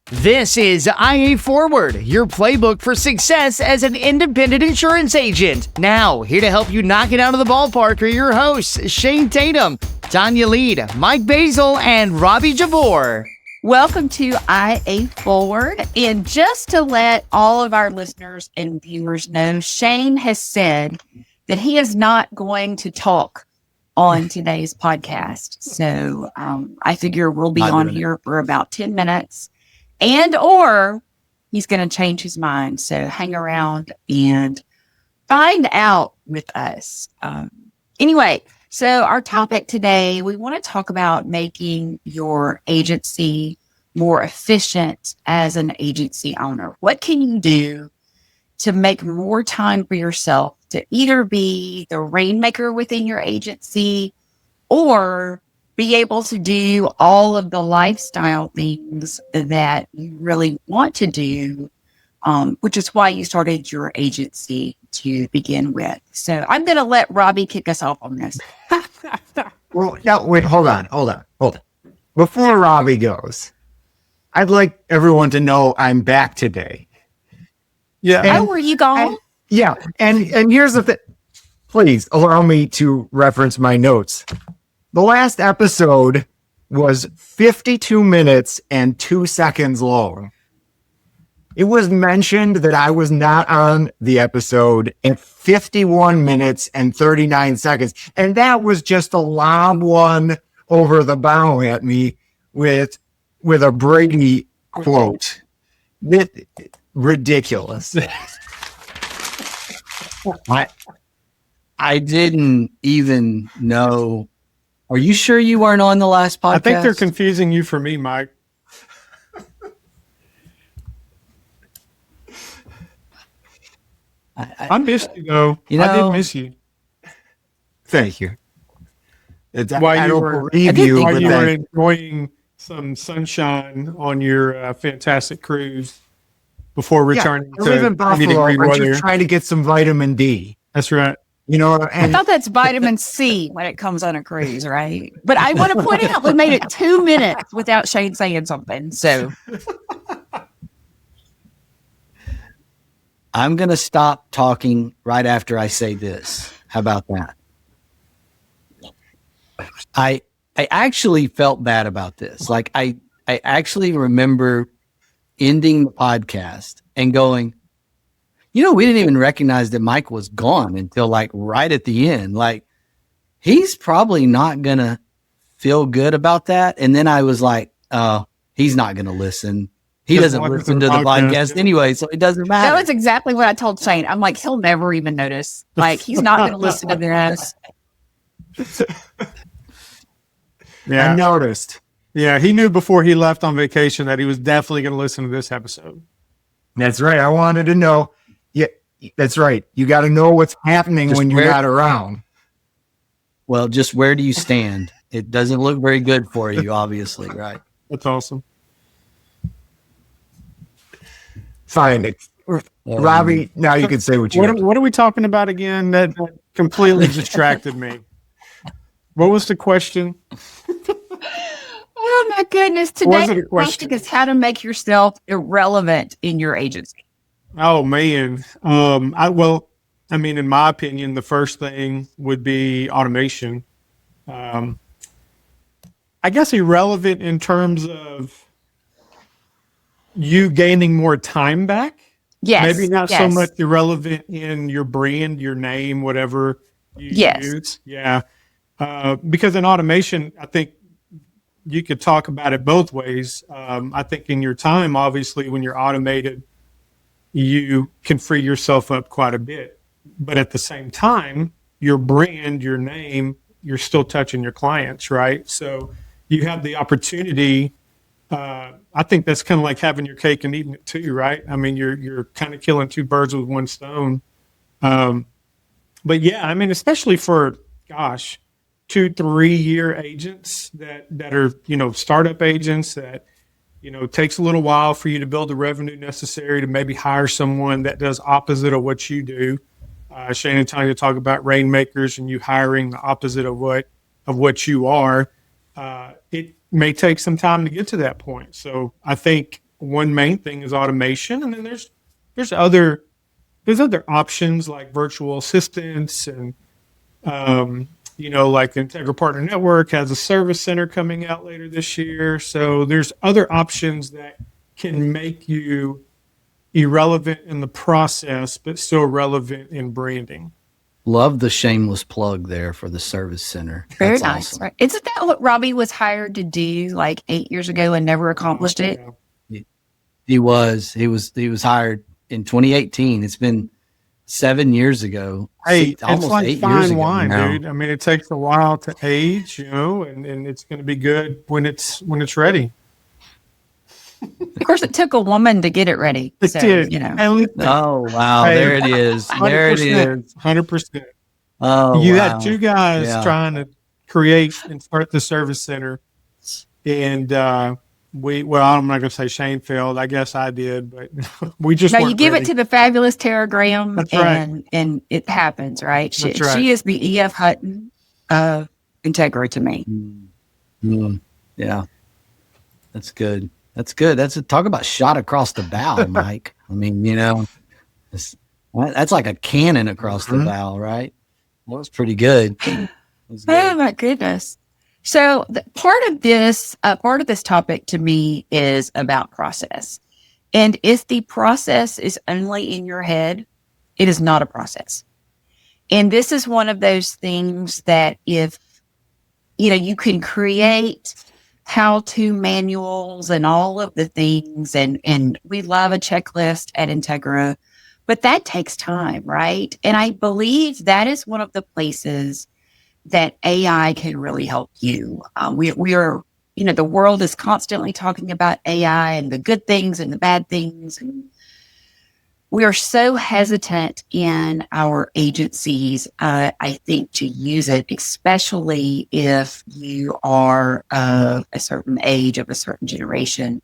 This is IA Forward, your playbook for success as an independent insurance agent. Now, here to help you knock it out of the ballpark are your hosts, Shane Tatum, Tanya Lead, Mike Basil, and Robbie Jabor. Welcome to IA Forward. And just to let all of our listeners and viewers know, Shane has said that he is not going to talk on today's podcast. So I figure we'll be on here for about 10 minutes. Or he's going to change his mind. So hang around and find out with us. Anyway, so our topic today, we want to talk about making your agency more efficient as an agency owner. What can you do to make more time for yourself to either be the rainmaker within your agency or be able to do all of the lifestyle things that you really want to do, which is why you started your agency to begin with. So I'm going to let Robbie kick us off on this. Well, no, wait, hold on. Before Robbie goes, I'd like everyone to know I'm back today. Yeah. Were you gone? And here's the thing. Please allow me to reference my notes. The last episode was 52 minutes and 2 seconds long. It was mentioned that I was not on the episode at 51 minutes and 39 seconds. And that was just a lob one over the bow at me with a Brady quote. Ridiculous. I didn't even know. Are you sure you weren't on the last podcast? I think they're confusing you for me, Mike. I missed you, though. I did miss you. Thank you. While you were enjoying some sunshine on your fantastic cruise before returning to live in Buffalo. I'm just trying to get some vitamin D. That's right. You know, I thought that's vitamin C when it comes on a cruise, right? But I want to point out we made it 2 minutes without Shane saying something. So I'm going to stop talking right after I say this. How about that? I actually felt bad about this. Like I actually remember ending the podcast and going, we didn't even recognize that Mike was gone until like right at the end. Like, he's probably not going to feel good about that. And then I was like, oh, he's not going to listen. He doesn't listen to the podcast anyway, so it doesn't matter. That was exactly what I told Shane. I'm like, he'll never even notice. Like, he's not going to listen to this. I noticed. Yeah, he knew before he left on vacation that he was definitely going to listen to this episode. That's right. I wanted to know. Yeah, that's right. You got to know what's happening when you're not around. Well, just where do you stand? It doesn't look very good for you, obviously, right? That's awesome. Fine. Robbie, now you can say what you want. What are we talking about again? That completely distracted me. What was the question? Oh, my goodness. Today's question is how to make yourself irrelevant in your agency. Oh, man. In my opinion, the first thing would be automation. I guess irrelevant in terms of you gaining more time back. Yes. Maybe not so much irrelevant in your brand, your name, whatever you use. Yeah. Because in automation, I think you could talk about it both ways. I think in your time, obviously, when you're automated, you can free yourself up quite a bit. But at the same time, your brand, your name, you're still touching your clients, right? So you have the opportunity. I think that's kind of like having your cake and eating it too, right? I mean, you're kind of killing two birds with one stone. But yeah, I mean, especially for, 2-3 year agents that are, startup agents that, takes a little while for you to build the revenue necessary to maybe hire someone that does opposite of what you do. Shane and Tanya talk about rainmakers and you hiring the opposite of what you are. It may take some time to get to that point. So I think one main thing is automation, and then there's other options like virtual assistants and like Integra Partner Network has a service center coming out later this year. So there's other options that can make you irrelevant in the process, but still relevant in branding. Love the shameless plug there for the service center. Very That's nice. awesome. Right? Isn't that what Robbie was hired to do like 8 years ago and never accomplished it? Yeah. He was hired in 2018. It's been 7 years ago. Hey, almost it's like 8 years fine ago wine, now. dude. I mean, it takes a while to age, and it's going to be good when it's ready. Of course, it took a woman to get it ready. It So, did. At least Oh wow, Hey, there it is. There it is. 100%. Oh, You wow. had two guys Yeah. trying to create and start the service center, and I'm not going to say Shane failed. I guess I did, but we just No, you weren't give ready. it to the fabulous Tara Graham, That's right. and it happens, right? She, That's right. she is the E.F. Hutton of Integra to me. Mm. Yeah, that's good. That's good. Talk about shot across the bow, Mike. I mean, that's like a cannon across the bow, right? Well, it's pretty good. It was good. Oh my goodness! So part of this topic to me is about process, and if the process is only in your head, it is not a process. And this is one of those things that if you can create how-to manuals and all of the things, and we love a checklist at Integra, but that takes time, right? And I believe that is one of the places that AI can really help you. We are, the world is constantly talking about AI and the good things and the bad things, and we are so hesitant in our agencies, I think, to use it, especially if you are a certain age, of a certain generation.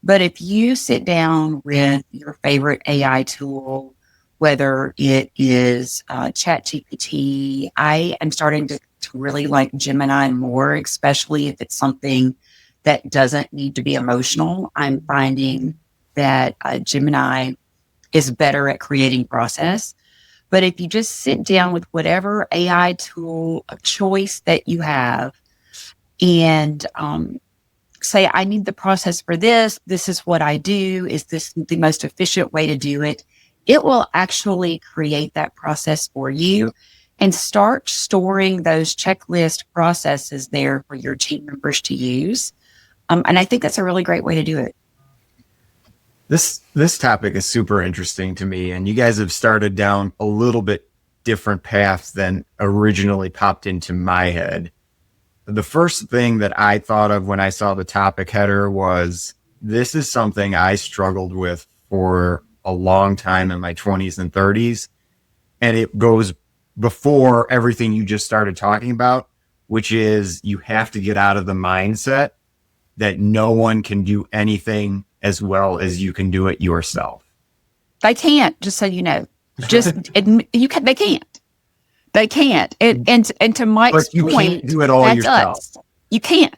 But if you sit down with your favorite AI tool, whether it is ChatGPT, I am starting to really like Gemini more, especially if it's something that doesn't need to be emotional. I'm finding that Gemini is better at creating process. But if you just sit down with whatever AI tool of choice that you have and say, I need the process for this. This is what I do. Is this the most efficient way to do it? It will actually create that process for you and start storing those checklist processes there for your team members to use. And I think that's a really great way to do it. This topic is super interesting to me, and you guys have started down a little bit different paths than originally popped into my head. The first thing that I thought of when I saw the topic header was, this is something I struggled with for a long time in my 20s and 30s, and it goes before everything you just started talking about, which is you have to get out of the mindset that no one can do anything as well as you can do it yourself. They can't, just so you know. Just they can't. They can't. And to Mike's But you point, can't do it all that's yourself. us. You can't.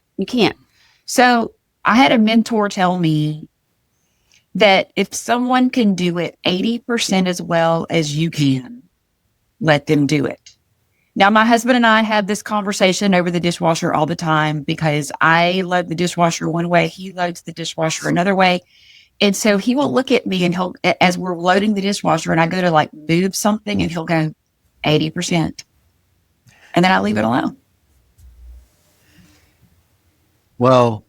So I had a mentor tell me that if someone can do it 80% as well as you can, let them do it. Now, my husband and I have this conversation over the dishwasher all the time because I load the dishwasher one way, he loads the dishwasher another way. And so he will look at me and as we're loading the dishwasher and I go to move something and he'll go 80%. And then I leave it alone. Well,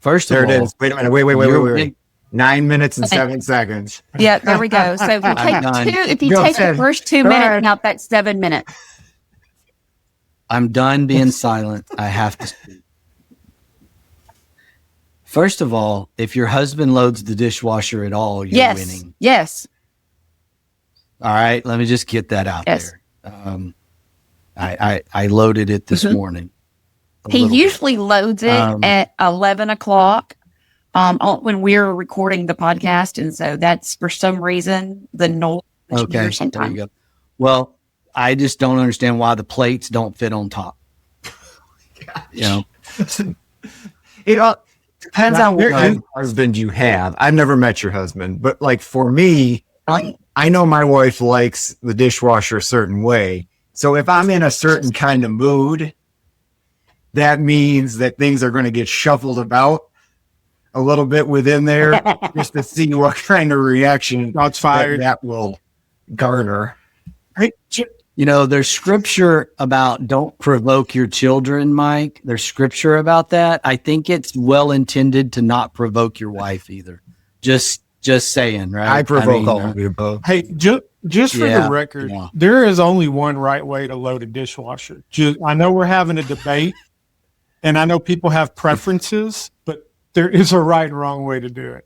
first of There all, it is. Wait a minute. Wait. 9 minutes and 7 seconds. Yeah, there we go. So if you take the first 2 minutes out, that's 7 minutes. I'm done being silent. I have to speak. First of all, if your husband loads the dishwasher at all, you're winning. Yes. All right. Let me just get that out there. I loaded it this morning. He usually loads it at 11 o'clock when we're recording the podcast. And so that's for some reason the null. Okay. There you go. Well, I just don't understand why the plates don't fit on top. You know, Depends on what kind of husband you have. I've never met your husband, but like for me, I know my wife likes the dishwasher a certain way. So if I'm in a certain kind of mood, that means that things are going to get shuffled about a little bit within there just to see what kind of reaction that will garner. Hey, You know, there's scripture about don't provoke your children, Mike. There's scripture about that. I think it's well intended to not provoke your wife either. Just saying, right? I provoke all of you both. Hey, just for the record, there is only one right way to load a dishwasher. I know we're having a debate, and I know people have preferences, but there is a right and wrong way to do it.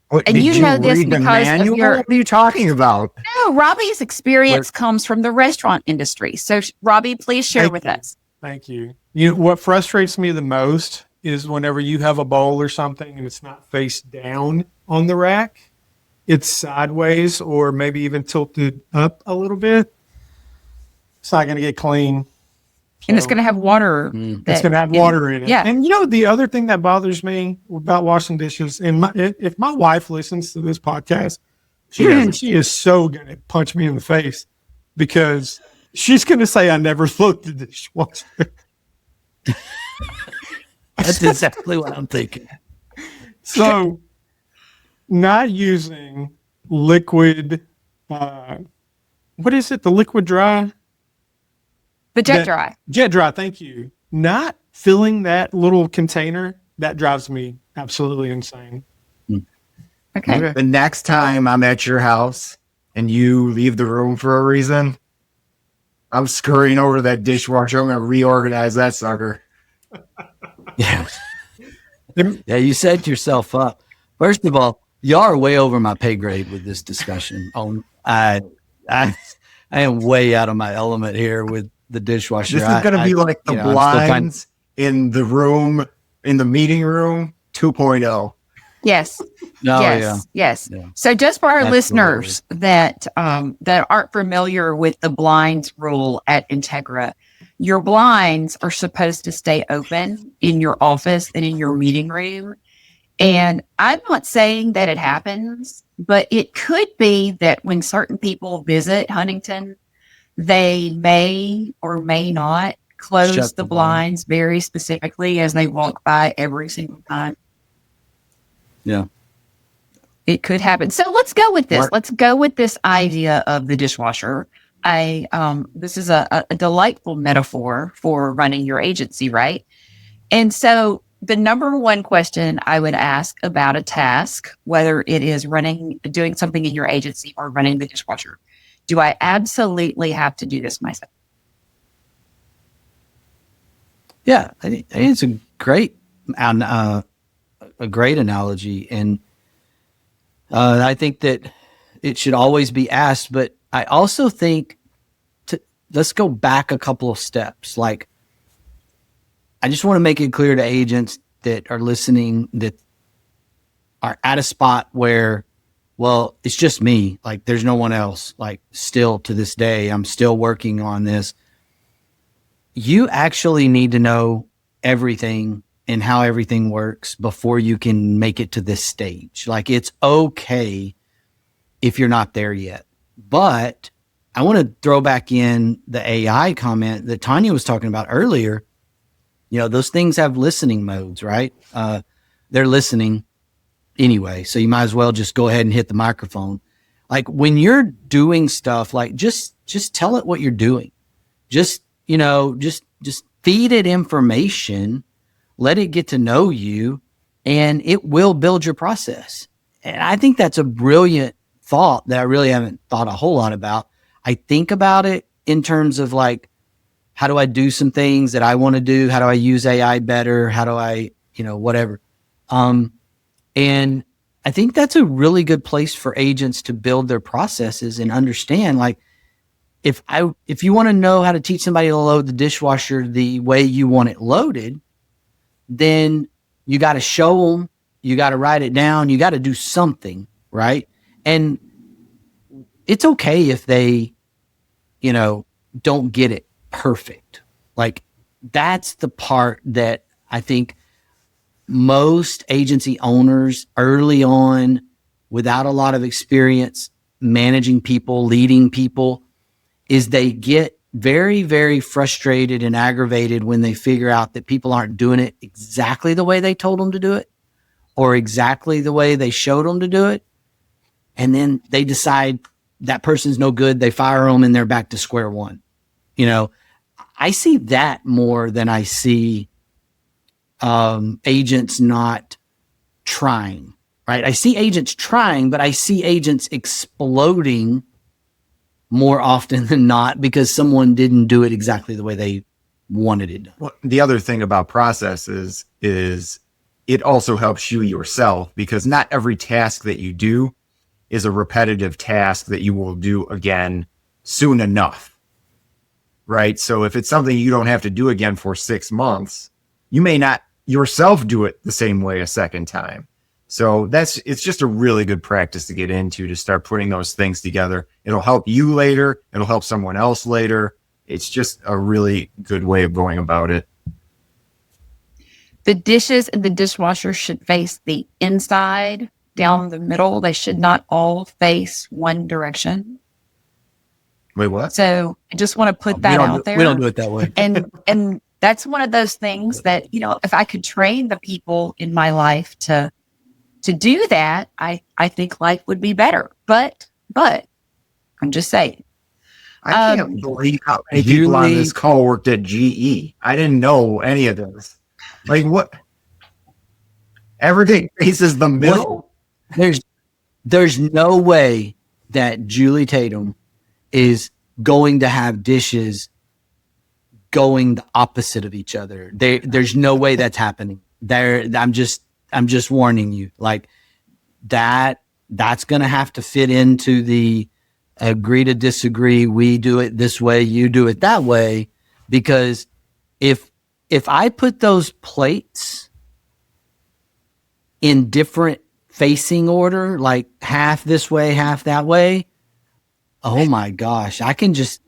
What, And you know this because of your. What are you talking about? No, Robbie's experience comes from the restaurant industry. So, Robbie, please share with us. Thank you. What frustrates me the most is whenever you have a bowl or something and it's not face down on the rack, it's sideways or maybe even tilted up a little bit. It's not going to get clean. And it's going to have water. It's going to have water in it. Yeah. And the other thing that bothers me about washing dishes, and if my wife listens to this podcast, she is so going to punch me in the face because she's going to say I never looked the dishwasher. That's exactly what I'm thinking. So not using liquid, what is it? The liquid dry? The jet dry. Jet dry, thank you. Not filling that little container, that drives me absolutely insane. Okay. The next time I'm at your house and you leave the room for a reason, I'm scurrying over to that dishwasher. I'm going to reorganize that sucker. Yeah. Yeah, you set yourself up. First of all, y'all are way over my pay grade with this discussion. I am way out of my element here with the dishwasher. This is going to be like the blinds in the room, in the meeting room 2.0. Yes. Yes. Yeah. So just for our Absolutely. listeners that aren't familiar with the blinds rule at Integra, your blinds are supposed to stay open in your office and in your meeting room. And I'm not saying that it happens, but it could be that when certain people visit Huntington, they may or may not close Shut the the blinds very specifically as they walk by every single time. Yeah. It could happen. So let's go with this. Let's go with this idea of the dishwasher. This is a delightful metaphor for running your agency, right? And so the number one question I would ask about a task, whether it is doing something in your agency or running the dishwasher, do I absolutely have to do this myself? Yeah, I think it's a great analogy, and I think that it should always be asked. But I also think let's go back a couple of steps. Like, I just want to make it clear to agents that are listening that are at a spot where, well, it's just me. Like, there's no one else. Like, still to this day, I'm still working on this. You actually need to know everything and how everything works before you can make it to this stage. Like, it's okay if you're not there yet. But I want to throw back in the AI comment that Tanya was talking about earlier. You know, those things have listening modes, right? They're listening anyway. So you might as well just go ahead and hit the microphone. Like, when you're doing stuff, like just tell it what you're doing. Just feed it information, let it get to know you, and it will build your process. And I think that's a brilliant thought that I really haven't thought a whole lot about. I think about it in terms of like, how do I do some things that I want to do? How do I use AI better? How do I, whatever. And I think that's a really good place for agents to build their processes and understand, like, if you want to know how to teach somebody to load the dishwasher the way you want it loaded, then you got to show them, you got to write it down, you got to do something, right? And it's okay if they, don't get it perfect. Like, that's the part that I think most agency owners early on, without a lot of experience managing people, leading people, is they get very, very frustrated and aggravated when they figure out that people aren't doing it exactly the way they told them to do it or exactly the way they showed them to do it. And then they decide that person's no good. They fire them and they're back to square one. You know, I see that more than I see agents not trying, right? I see agents trying, but I see agents exploding more often than not because someone didn't do it exactly the way they wanted it done. Well, the other thing about processes is it also helps you yourself, because not every task that you do is a repetitive task that you will do again soon enough, right? So if it's something you don't have to do again for 6 months, you may not yourself do it the same way a second time. So it's just a really good practice to get into, to start putting those things together. It'll help you later. It'll help someone else later. It's just a really good way of going about it. The dishes in the dishwasher should face the inside, down the middle. They should not all face one direction. Wait, what? So I just want to put that out there. We don't do it that way. And that's one of those things that, you know, if I could train the people in my life to do that, I think life would be better. But I'm just saying. I can't believe how many people on this call worked at GE. I didn't know any of this. Like, what? Everything faces the middle. There's no way that Julie Tatum is going to have dishes going the opposite of each other. There's no way that's happening. I'm just warning you. Like that's going to have to fit into the agree to disagree. We do it this way, you do it that way. Because if I put those plates in different facing order, like half this way, half that way, oh my gosh, I can just,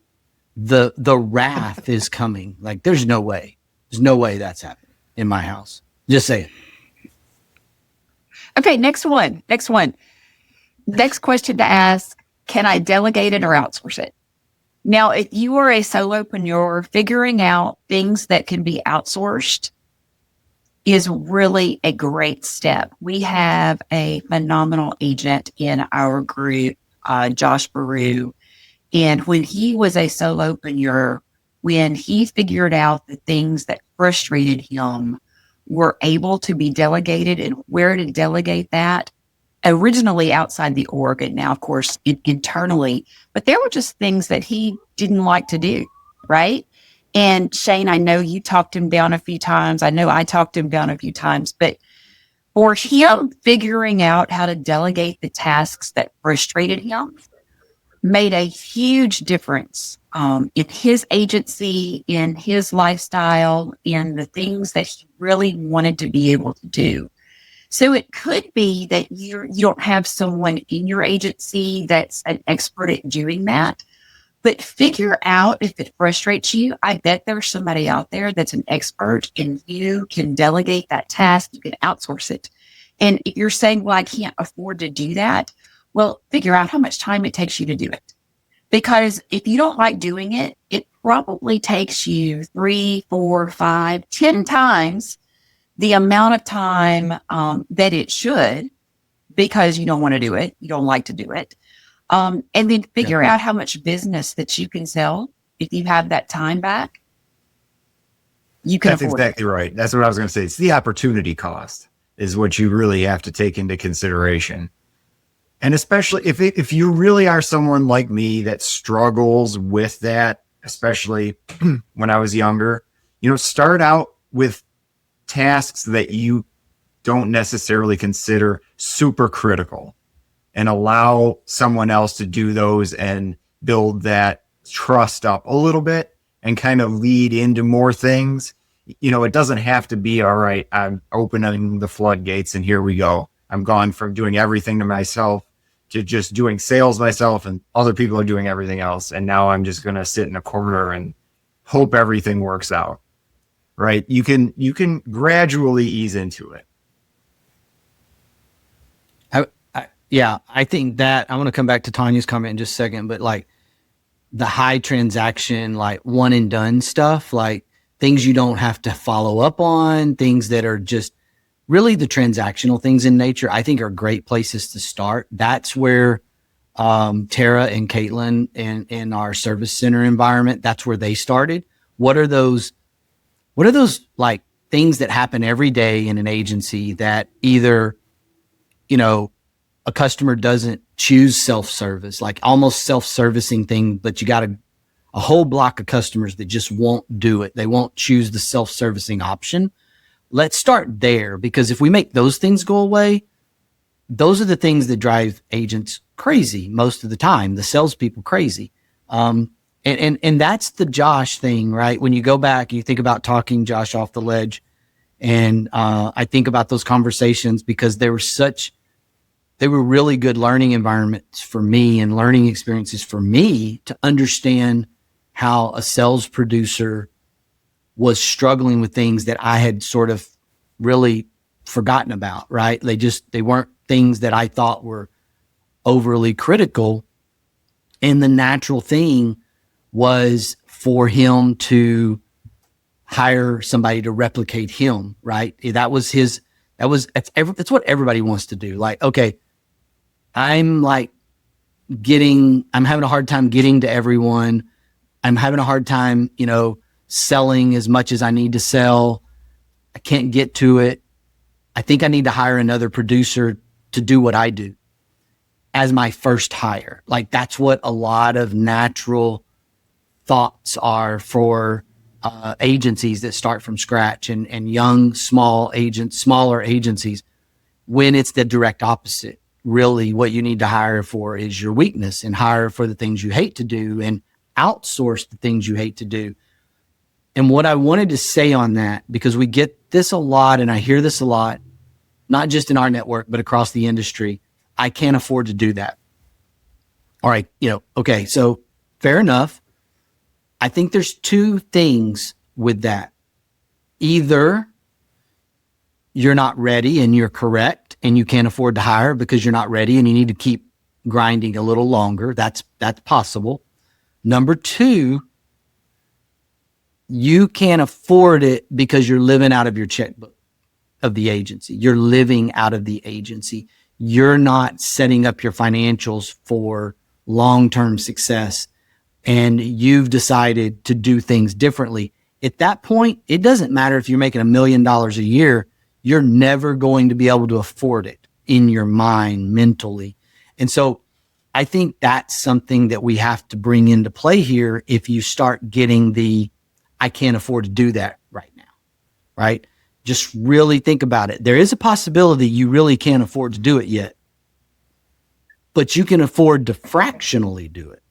the wrath is coming. Like there's no way that's happening in my house. Just say it. Okay, next one. Next question to ask, can I delegate it or outsource it? Now, if you are a solopreneur, figuring out things that can be outsourced is really a great step. We have a phenomenal agent in our group, Josh Baru. And when he was a solopreneur, when he figured out the things that frustrated him were able to be delegated and where to delegate that, originally outside the org and now, of course, internally, but there were just things that he didn't like to do, right? And Shane, I know you talked him down a few times. I know I talked him down a few times, but for him figuring out how to delegate the tasks that frustrated him made a huge difference in his agency, in his lifestyle, in the things that he really wanted to be able to do. So it could be that you don't have someone in your agency that's an expert at doing that, but figure out if it frustrates you. I bet there's somebody out there that's an expert and you can delegate that task. You can outsource it. And if you're saying, well, I can't afford to do that. Well, figure out how much time it takes you to do it. Because if you don't like doing it, it probably takes you 3, 4, 5, 10 times the amount of time that it should, because you don't want to do it. You don't like to do it. And then figure out how much business that you can sell. If you have that time back, you can afford exactly it. Right. That's what I was going to say. It's the opportunity cost is what you really have to take into consideration. And especially if you really are someone like me that struggles with that, especially when I was younger, start out with tasks that you don't necessarily consider super critical and allow someone else to do those and build that trust up a little bit and kind of lead into more things. It doesn't have to be, all right, I'm opening the floodgates and here we go. I'm gone from doing everything to myself to just doing sales myself and other people are doing everything else. And now I'm just going to sit in a corner and hope everything works out. Right. You can gradually ease into it. Yeah, I think that I want to come back to Tanya's comment in just a second, but like the high transaction, like one and done stuff, like things you don't have to follow up on, things that are just really the transactional things in nature, I think are great places to start. That's where Tara and Caitlin in our service center environment, that's where they started. What are those like things that happen every day in an agency that either, a customer doesn't choose self-service, like almost self-servicing thing, but you got a whole block of customers that just won't do it. They won't choose the self-servicing option. Let's start there, because if we make those things go away, those are the things that drive agents crazy most of the time, the salespeople crazy. And that's the Josh thing, right? When you go back, you think about talking Josh off the ledge. And I think about those conversations because they were really good learning environments for me and learning experiences for me to understand how a sales producer was struggling with things that I had sort of really forgotten about, right? They weren't things that I thought were overly critical. And the natural thing was for him to hire somebody to replicate him, right? That's what everybody wants to do. Like, okay, I'm having a hard time getting to everyone. I'm having a hard time, selling as much as I need to sell. I can't get to it. I think I need to hire another producer to do what I do as my first hire. Like that's what a lot of natural thoughts are for agencies that start from scratch and young, smaller agencies, when it's the direct opposite. Really what you need to hire for is your weakness, and hire for the things you hate to do and outsource the things you hate to do. And what I wanted to say on that, because we get this a lot and I hear this a lot, not just in our network, but across the industry, I can't afford to do that. All right. Okay. So fair enough. I think there's two things with that. Either you're not ready and you're correct and you can't afford to hire because you're not ready and you need to keep grinding a little longer. That's possible. Number two, you can't afford it because you're living out of your checkbook of the agency. You're living out of the agency. You're not setting up your financials for long-term success, and you've decided to do things differently. At that point, it doesn't matter if you're making $1 million a year. You're never going to be able to afford it in your mind mentally. And so I think that's something that we have to bring into play here. If you start getting I can't afford to do that right now, right? Just really think about it. There is a possibility you really can't afford to do it yet, but you can afford to fractionally do it.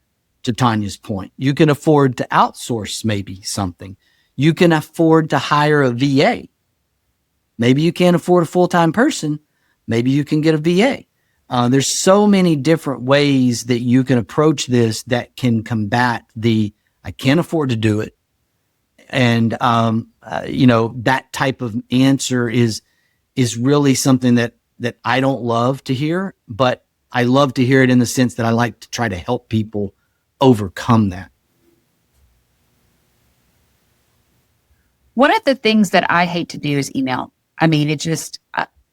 To Tanya's point, you can afford to outsource maybe something. You can afford to hire a VA. Maybe you can't afford a full-time person. Maybe you can get a VA. There's so many different ways that you can approach this that can combat I can't afford to do it. And, that type of answer is really something that I don't love to hear, but I love to hear it in the sense that I like to try to help people overcome that. One of the things that I hate to do is email. I mean, it just,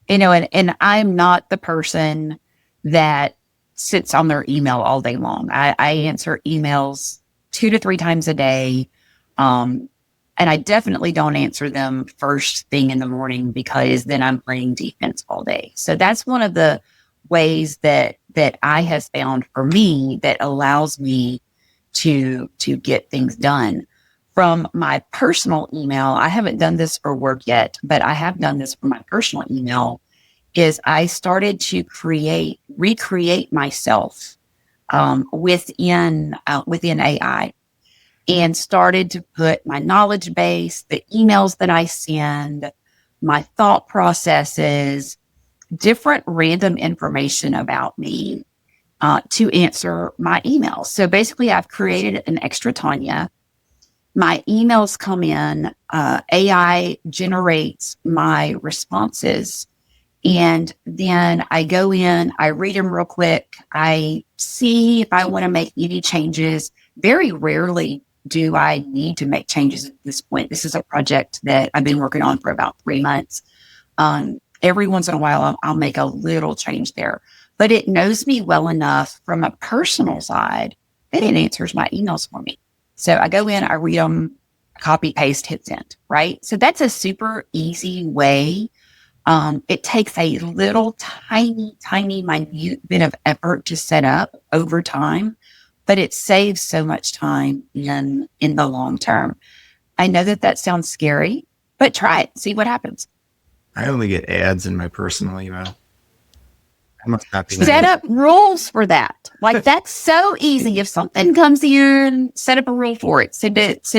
and I'm not the person that sits on their email all day long. I answer emails 2 to 3 times a day. And I definitely don't answer them first thing in the morning, because then I'm playing defense all day. So that's one of the ways that I have found for me that allows me to get things done. From my personal email, I haven't done this for work yet, but I have done this for my personal email, is I started to recreate myself within AI, and started to put my knowledge base, the emails that I send, my thought processes, different random information about me to answer my emails. So basically, I've created an extra Tanya. My emails come in, AI generates my responses, And then I go in, I read them real quick. I see if I want to make any changes. Very rarely do I need to make changes at this point. This is a project that I've been working on for about 3 months. Every once in a while, I'll make a little change there. But it knows me well enough from a personal side that it answers my emails for me. So I go in, I read them, copy, paste, hit send, right? So that's a super easy way. It takes a little tiny, minute bit of effort to set up over time, but it saves so much time in the long term. I know that sounds scary, but try it. See what happens. I only get ads in my personal email. I must not be Set up rules for that. Like, that's so easy. If something comes in, set up a rule for it. Send it,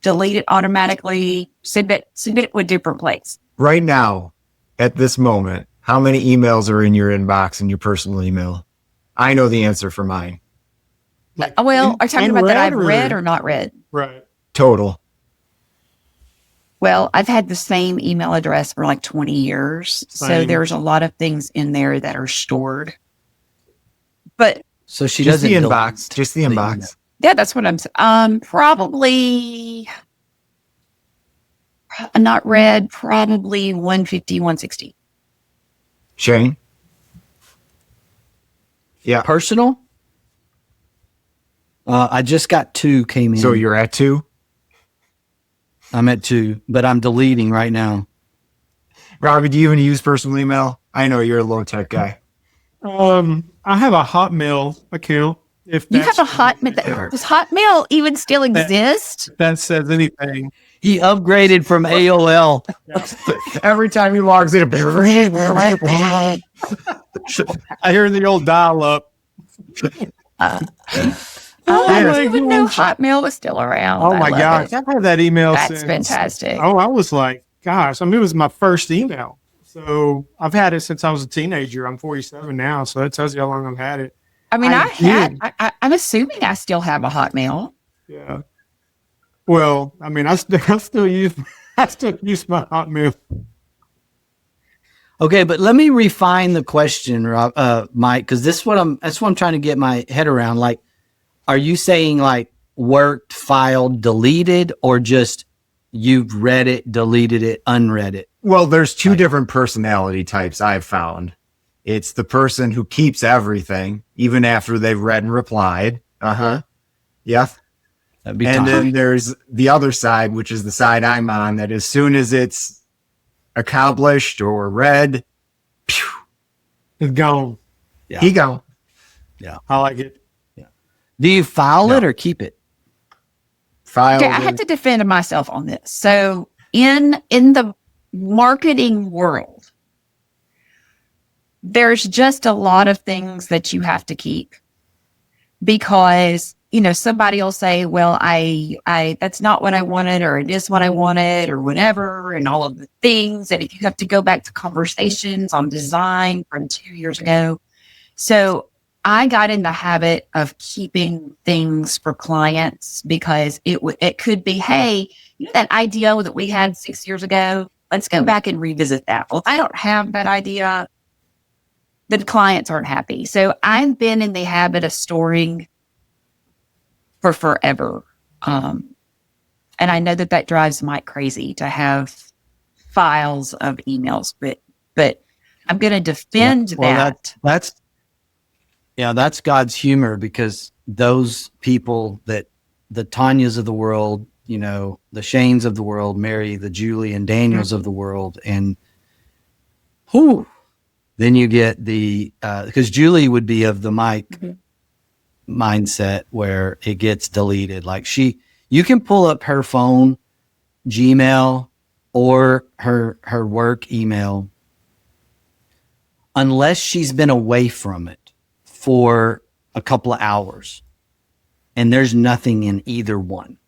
delete it automatically. Send it to a different place. Right now, at this moment, how many emails are in your inbox in your personal email? I know the answer for mine. Well, are you talking about that I've unread read or not read? Right. Total. Well, I've had the same email address for like 20 years. So Same. there's a lot of things in there that are stored. But So she Just doesn't the delete inbox. Just the email. inbox. yeah, that's what I'm saying. Probably not read, probably 150, 160. Shane? Yeah. Personal? I just got 2 came in. So you're at 2? I'm at 2, but I'm deleting right now. Robbie, do you even use personal email? I know you're a low tech guy. I have a Hotmail account. If You have that's- a Hotmail. Does Hotmail even still exist? that says anything. He upgraded from AOL. Every time he logs in, I hear the old dial-up. I didn't even know Hotmail was still around. Oh I my love gosh, it. I've had that email That's since. fantastic. Oh, I was like, gosh, I mean, it was my first email. So I've had it since I was a teenager. I'm 47 now, so that tells you how long I've had it. I mean, did. I'm assuming I still have a Hotmail. Yeah. Well, I mean, I still use my Hotmail. Okay, but let me refine the question, Mike, because that's what I'm trying to get my head around. Like, are you saying like worked, filed, deleted, or just you've read it, deleted it, unread it? Well, there's 2 different personality types I've found. It's the person who keeps everything, even after they've read and replied. Yeah. That'd be And Tom. then there's the other side, which is the side I'm on, that as soon as it's accomplished or read, phew, It's gone. Yeah. he gone. I like it. Do you file it or keep it? Filed. Okay, I have to defend myself on this. So in the marketing world, there's just a lot of things that you have to keep because, you know, somebody will say, well, I that's not what I wanted, or it is what I wanted, or whatever, and all of the things. And if you have to go back to conversations on design from 2 years ago. So I got in the habit of keeping things for clients because it could be, hey, you know that idea that we had 6 years ago? Let's go back and revisit that. Well, if I don't have that idea, the clients aren't happy. So I've been in the habit of storing for forever. And I know that drives Mike crazy to have files of emails, but I'm going to defend that. That's God's humor, because those people, that the Tanyas of the world, you know, the Shanes of the world, Mary, the Julie and Daniels of the world. And then you get because Julie would be of the Mike mindset where it gets deleted. Like you can pull up her phone, Gmail, or her work email, unless she's been away from it for a couple of hours, and there's nothing in either one.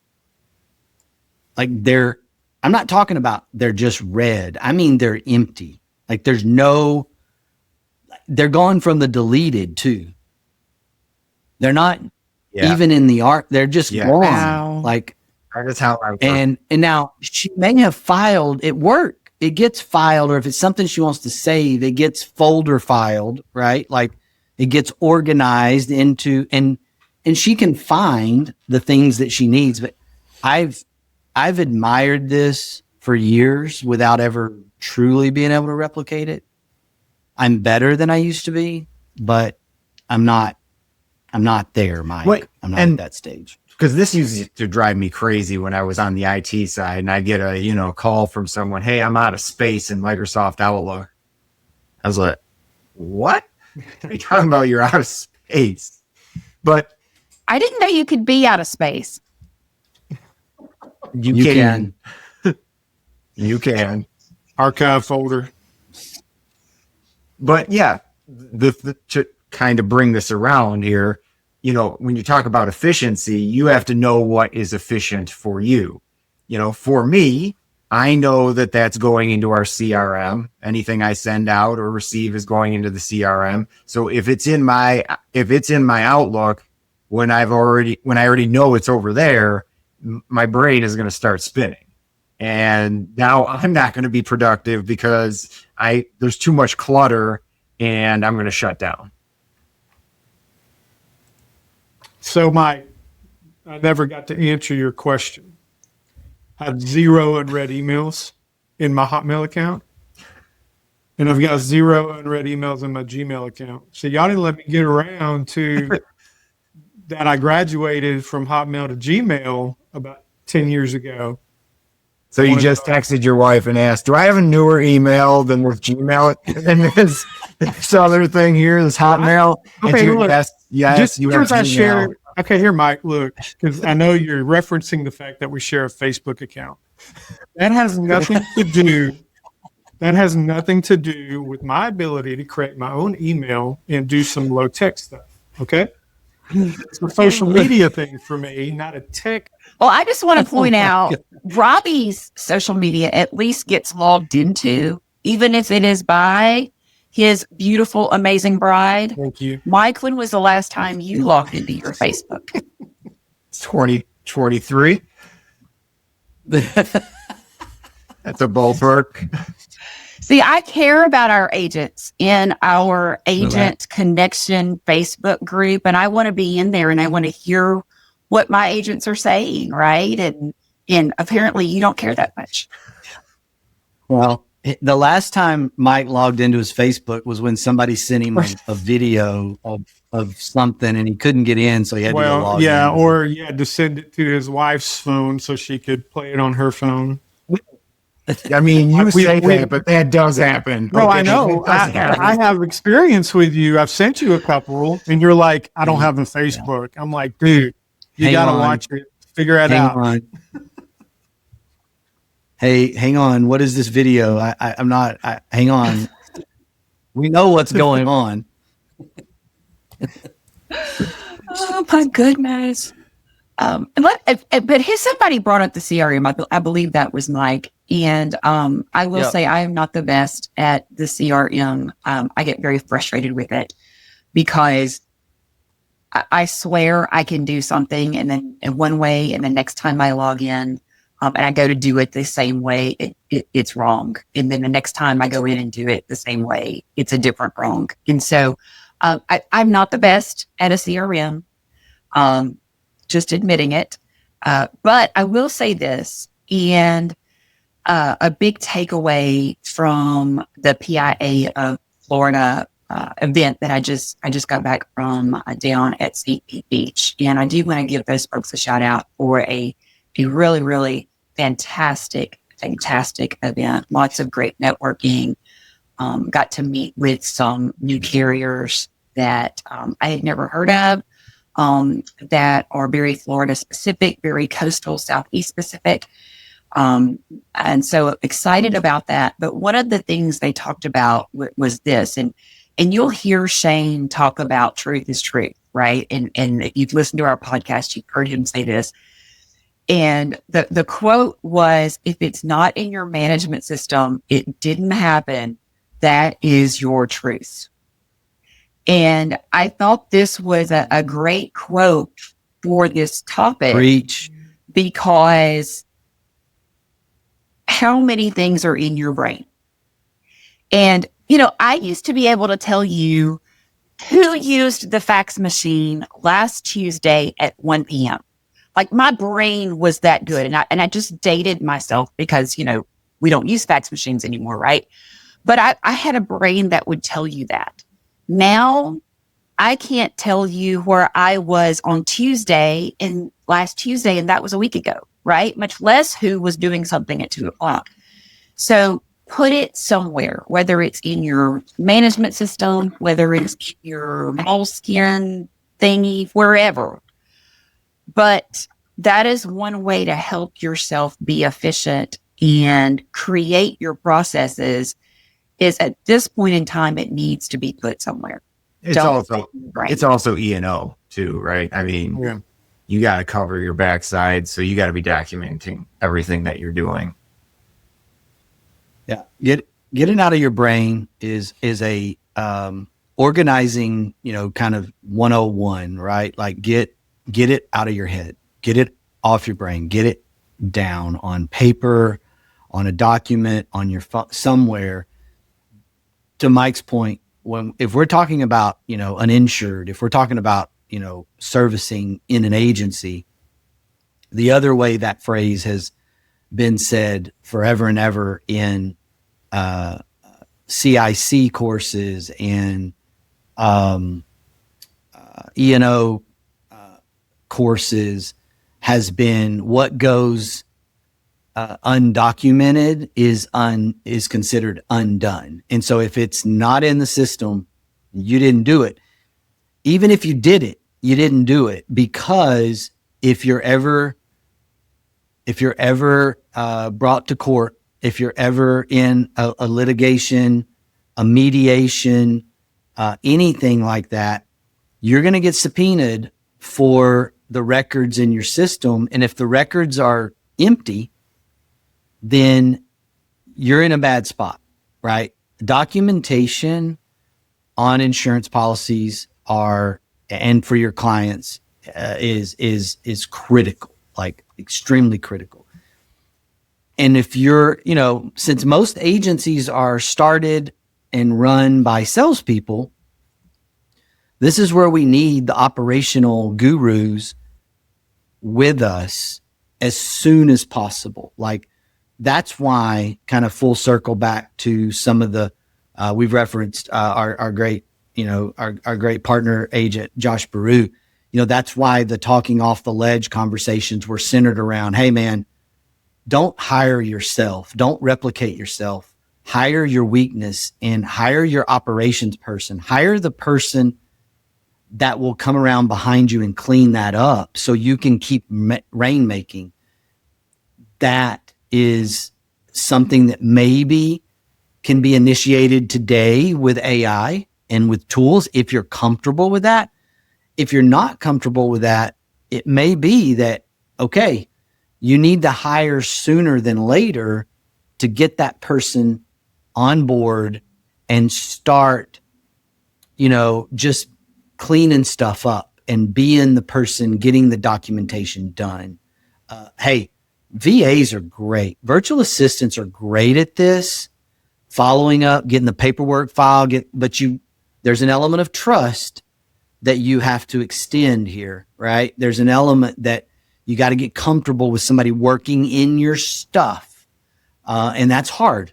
Like I'm not talking about they're just red. I mean, they're empty. Like they're gone from the deleted too. They're not even in the art. They're just gone. Wow. Like, That is how I work. and now she may have filed at work. gets filed, or if it's something she wants to save, it gets folder filed, right? Like it gets organized into, and she can find the things that she needs. But I've admired this for years without ever truly being able to replicate it. I'm better than I used to be, but I'm not there, Mike. Wait, I'm not at that stage. Because this used to drive me crazy when I was on the IT side, and I'd get a call from someone, "Hey, I'm out of space in Microsoft Outlook." I was like, "What? What are you talking about? You're out of space?" But I didn't know you could be out of space. you can. You can. Archive folder. But yeah, to kind of bring this around here, when you talk about efficiency, you have to know what is efficient for you. For me, I know that that's going into our CRM. Anything I send out or receive is going into the CRM. So if it's in my Outlook, when I already know it's over there, my brain is going to start spinning. And now I'm not going to be productive because there's too much clutter and I'm going to shut down. So, Mike, I never got to answer your question. I have 0 unread emails in my Hotmail account, and I've got 0 unread emails in my Gmail account. So y'all didn't let me get around to that. I graduated from Hotmail to Gmail about 10 years ago. So you just texted your wife and asked, "Do I have a newer email than with Gmail and this other thing here, this Hotmail?" Okay, look, yes, just you have because I Gmail. share. Okay, here, Mike, look, because I know you're referencing the fact that we share a Facebook account. That has nothing to do. That has nothing to do with my ability to create my own email and do some low tech stuff. Okay, it's a social media thing for me, not a tech. Well, I just want to point out Robbie's social media at least gets logged into, even if it is by his beautiful, amazing bride. Thank you. Mike, when was the last time you logged into your Facebook? 2023. That's a ballpark. See, I care about our agents in our agent connection Facebook group, and I want to be in there and I want to hear what my agents are saying, right? And apparently you don't care that much. Well, the last time Mike logged into his Facebook was when somebody sent him a video of something and he couldn't get in, so he had to go log in. Or you had to send it to his wife's phone so she could play it on her phone. I mean, you say that, but that does happen. No, okay, I know. I have experience with you. I've sent you a couple, and you're like, "I don't have a Facebook." I'm like, "Dude, you got to watch it. Figure it out." Hey, hang on. What is this video? Hang on. We know what's going on. Oh my goodness. But somebody brought up the CRM. I believe that was Mike. And I will say I am not the best at the CRM. I get very frustrated with it because I swear I can do something and then in one way, and the next time I log in and I go to do it the same way, it's wrong. And then the next time I go in and do it the same way, it's a different wrong. And so I'm not the best at a CRM, just admitting it. But I will say this, and a big takeaway from the PIA of Florida event that I just got back from down at St. Pete Beach. And I do want to give those folks a shout out for a really, really fantastic event. Lots of great networking. Got to meet with some new carriers that I had never heard of, that are very Florida specific, very coastal, Southeast specific. And so excited about that. But one of the things they talked about was this, and you'll hear Shane talk about truth is truth, right? And if you've listened to our podcast, you've heard him say this. And the quote was, "If it's not in your management system, it didn't happen. That is your truth." And I thought this was a great quote for this topic. Preach. Because how many things are in your brain. And, I used to be able to tell you who used the fax machine last Tuesday at 1 p.m. Like my brain was that good. And I just dated myself because, we don't use fax machines anymore, right? But I had a brain that would tell you that. Now I can't tell you where I was on last Tuesday, and that was a week ago, right? Much less who was doing something at 2:00. So put it somewhere, whether it's in your management system, whether it's your moleskin thingy, wherever. But that is one way to help yourself be efficient and create your processes. Is at this point in time, it needs to be put somewhere. It's also E&O too, right? I mean, you got to cover your backside, so you got to be documenting everything that you're doing. Yeah, getting out of your brain is a organizing, kind of 101, right? Like get it out of your head, get it off your brain, get it down on paper, on a document, on your phone, somewhere. To Mike's point, if we're talking about, uninsured, if we're talking about, servicing in an agency, the other way that phrase has been said forever and ever in CIC courses and E&O courses has been what goes undocumented is considered undone. And so if it's not in the system, you didn't do it. Even if you did it, you didn't do it, because if you're ever brought to court, if you're ever in a litigation, a mediation, anything like that, you're going to get subpoenaed for the records in your system. And if the records are empty, then you're in a bad spot, right? Documentation on insurance policies and for your clients is critical, like extremely critical. And if you're, since most agencies are started and run by salespeople, this is where we need the operational gurus with us as soon as possible. Like, that's why, kind of full circle back to some of the, we've referenced our great, our great partner agent, Josh Baru. That's why the talking off the ledge conversations were centered around, hey man, don't hire yourself. Don't replicate yourself. Hire your weakness and hire your operations person. Hire the person that will come around behind you and clean that up so you can keep rainmaking. That is something that maybe can be initiated today with AI and with tools if you're comfortable with that. If you're not comfortable with that, it may be that, okay, you need to hire sooner than later to get that person on board and start, just cleaning stuff up and being the person getting the documentation done. Hey, VAs are great. Virtual assistants are great at this, following up, getting the paperwork filed, but there's an element of trust that you have to extend here, right? There's an element that you got to get comfortable with somebody working in your stuff. And that's hard.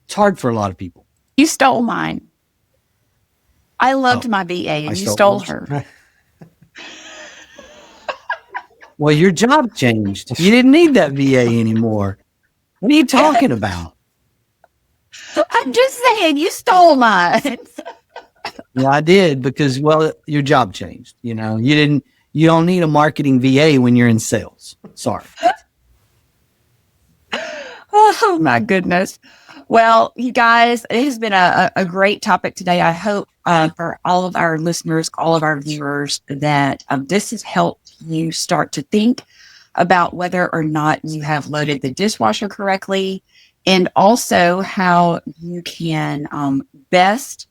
It's hard for a lot of people. You stole mine. I loved my VA and you stole her. Well, your job changed. You didn't need that VA anymore. What are you talking about? I'm just saying, you stole mine. Yeah, I did because, your job changed. You don't need a marketing VA when you're in sales. Sorry. Oh my goodness. Well, you guys, it has been a great topic today. I hope for all of our listeners, all of our viewers, that this has helped you start to think about whether or not you have loaded the dishwasher correctly, and also how you can best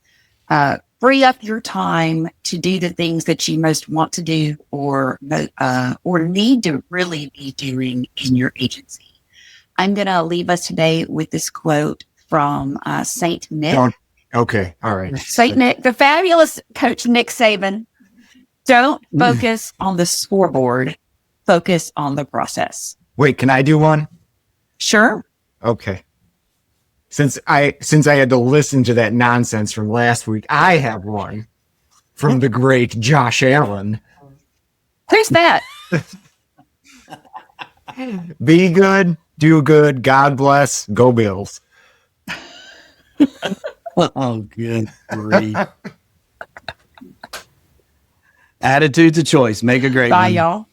free up your time to do the things that you most want to do or need to really be doing in your agency. I'm going to leave us today with this quote from Saint Nick. Okay. All right. Saint Nick, the fabulous coach Nick Saban. Don't focus on the scoreboard. Focus on the process. Wait, can I do one? Sure. Okay. Since I had to listen to that nonsense from last week, I have one from the great Josh Allen. Who's that? Be good, do good, God bless, go Bills. Oh, good grief. Attitude's a choice. Make a great Bye, one. y'all.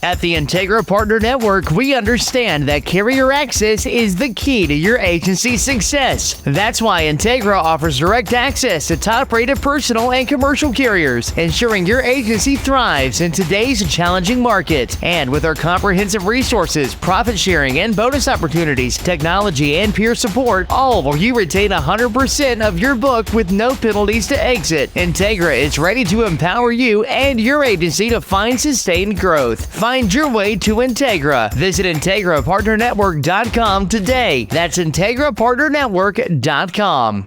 At the Integra Partner Network, we understand that carrier access is the key to your agency's success. That's why Integra offers direct access to top-rated personal and commercial carriers, ensuring your agency thrives in today's challenging market. And with our comprehensive resources, profit sharing and bonus opportunities, technology and peer support, all while you retain 100% of your book with no penalties to exit. Integra is ready to empower you and your agency to find sustained growth. Find your way to Integra. Visit IntegraPartnerNetwork.com today. That's IntegraPartnerNetwork.com.